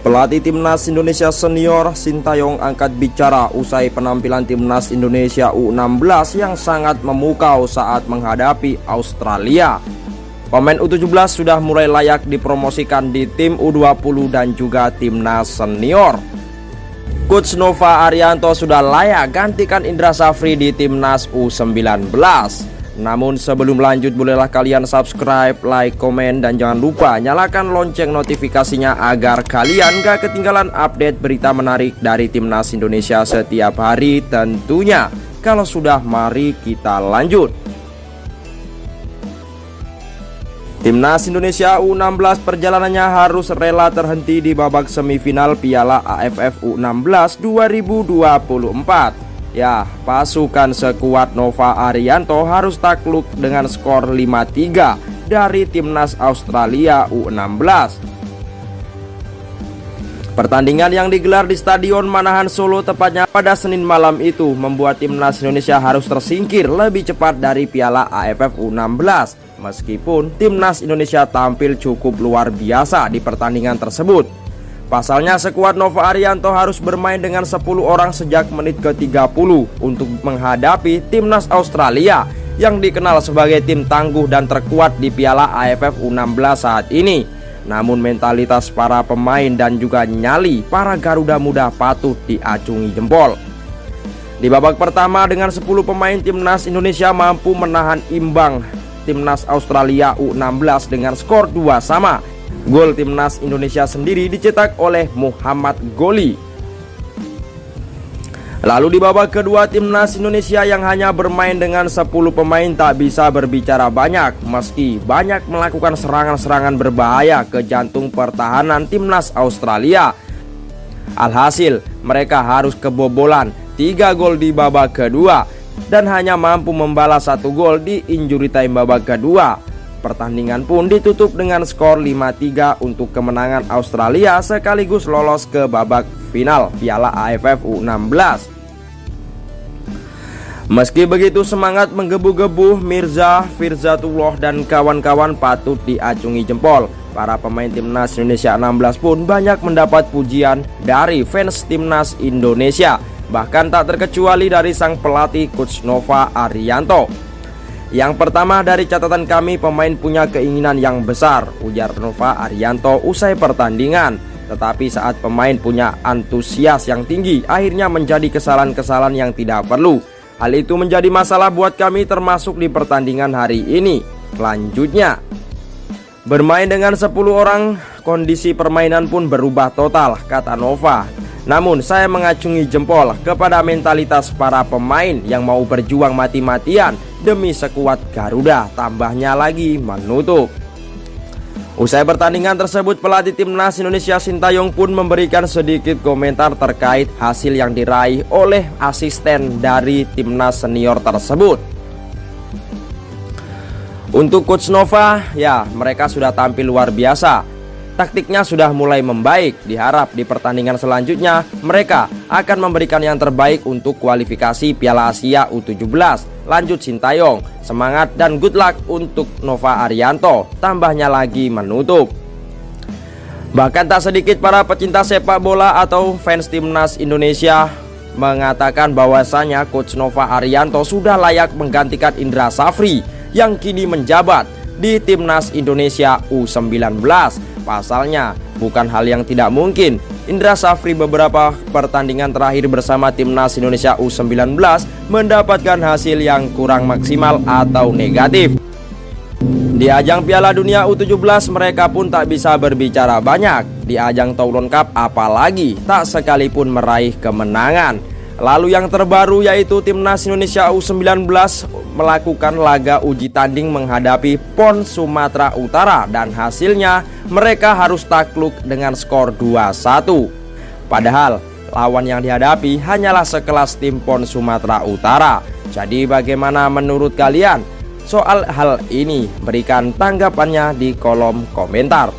Pelatih Timnas Indonesia Senior Sintayong angkat bicara usai penampilan Timnas Indonesia U16 yang sangat memukau saat menghadapi Australia. Pemain U17 sudah mulai layak dipromosikan di tim U20 dan juga Timnas Senior. Coach Nova Arianto sudah layak gantikan Indra Safri di Timnas U19. Namun sebelum lanjut, bolehlah kalian subscribe, like, komen, dan jangan lupa nyalakan lonceng notifikasinya agar kalian gak ketinggalan update berita menarik dari Timnas Indonesia setiap hari tentunya. Kalau sudah, mari kita lanjut. Timnas Indonesia U16 perjalanannya harus rela terhenti di babak semifinal Piala AFF U16 2024. Ya, pasukan sekuat Nova Arianto harus takluk dengan skor 5-3 dari Timnas Australia U16. Pertandingan yang digelar di Stadion Manahan Solo tepatnya pada Senin malam itu membuat Timnas Indonesia harus tersingkir lebih cepat dari Piala AFF U16. Meskipun Timnas Indonesia tampil cukup luar biasa di pertandingan tersebut. Pasalnya sekuat Nova Arianto harus bermain dengan 10 orang sejak menit ke-30 untuk menghadapi Timnas Australia yang dikenal sebagai tim tangguh dan terkuat di Piala AFF U16 saat ini. Namun mentalitas para pemain dan juga nyali para Garuda Muda patut diacungi jempol. Di babak pertama dengan 10 pemain Timnas Indonesia mampu menahan imbang Timnas Australia U16 dengan skor 2-2. Gol Timnas Indonesia sendiri dicetak oleh Muhammad Goli. Lalu di babak kedua, Timnas Indonesia yang hanya bermain dengan 10 pemain tak bisa berbicara banyak meski banyak melakukan serangan-serangan berbahaya ke jantung pertahanan Timnas Australia. Alhasil mereka harus kebobolan 3 gol di babak kedua dan hanya mampu membalas 1 gol di injury time babak kedua. Pertandingan pun ditutup dengan skor 5-3 untuk kemenangan Australia sekaligus lolos ke babak final Piala AFF U16. Meski begitu, semangat menggebu-gebu Mirza Firzatullah dan kawan-kawan patut diacungi jempol. Para pemain Timnas Indonesia 16 pun banyak mendapat pujian dari fans Timnas Indonesia, bahkan tak terkecuali dari sang pelatih Coach Nova Arianto. Yang pertama, dari catatan kami pemain punya keinginan yang besar, ujar Nova Arianto usai pertandingan. Tetapi saat pemain punya antusias yang tinggi, akhirnya menjadi kesalahan-kesalahan yang tidak perlu. Hal itu menjadi masalah buat kami termasuk di pertandingan hari ini. Lanjutnya, bermain dengan 10 orang, kondisi permainan pun berubah total, kata Nova. Namun saya mengacungi jempol kepada mentalitas para pemain yang mau berjuang mati-matian demi sekuat Garuda, tambahnya lagi menutup. Usai pertandingan tersebut, pelatih Timnas Indonesia Sintayong pun memberikan sedikit komentar terkait hasil yang diraih oleh asisten dari Timnas Senior tersebut. Untuk Coach Nova, ya mereka sudah tampil luar biasa. Taktiknya sudah mulai membaik. Diharap di pertandingan selanjutnya mereka akan memberikan yang terbaik untuk kualifikasi Piala Asia U17. Lanjut Sintayong, semangat dan good luck untuk Nova Arianto, tambahnya lagi menutup. Bahkan tak sedikit para pecinta sepak bola atau fans Timnas Indonesia mengatakan bahwasanya Coach Nova Arianto sudah layak menggantikan Indra Safri yang kini menjabat di Timnas Indonesia U19. Pasalnya bukan hal yang tidak mungkin Indra Safri beberapa pertandingan terakhir bersama Timnas Indonesia U19 mendapatkan hasil yang kurang maksimal atau negatif. Di ajang Piala Dunia U17 mereka pun tak bisa berbicara banyak. Di ajang Toulon Cup apalagi tak sekalipun meraih kemenangan. Lalu yang terbaru yaitu Timnas Indonesia U19 melakukan laga uji tanding menghadapi PON Sumatera Utara dan hasilnya mereka harus takluk dengan skor 2-1. Padahal lawan yang dihadapi hanyalah sekelas tim PON Sumatera Utara. Jadi bagaimana menurut kalian soal hal ini? Berikan tanggapannya di kolom komentar.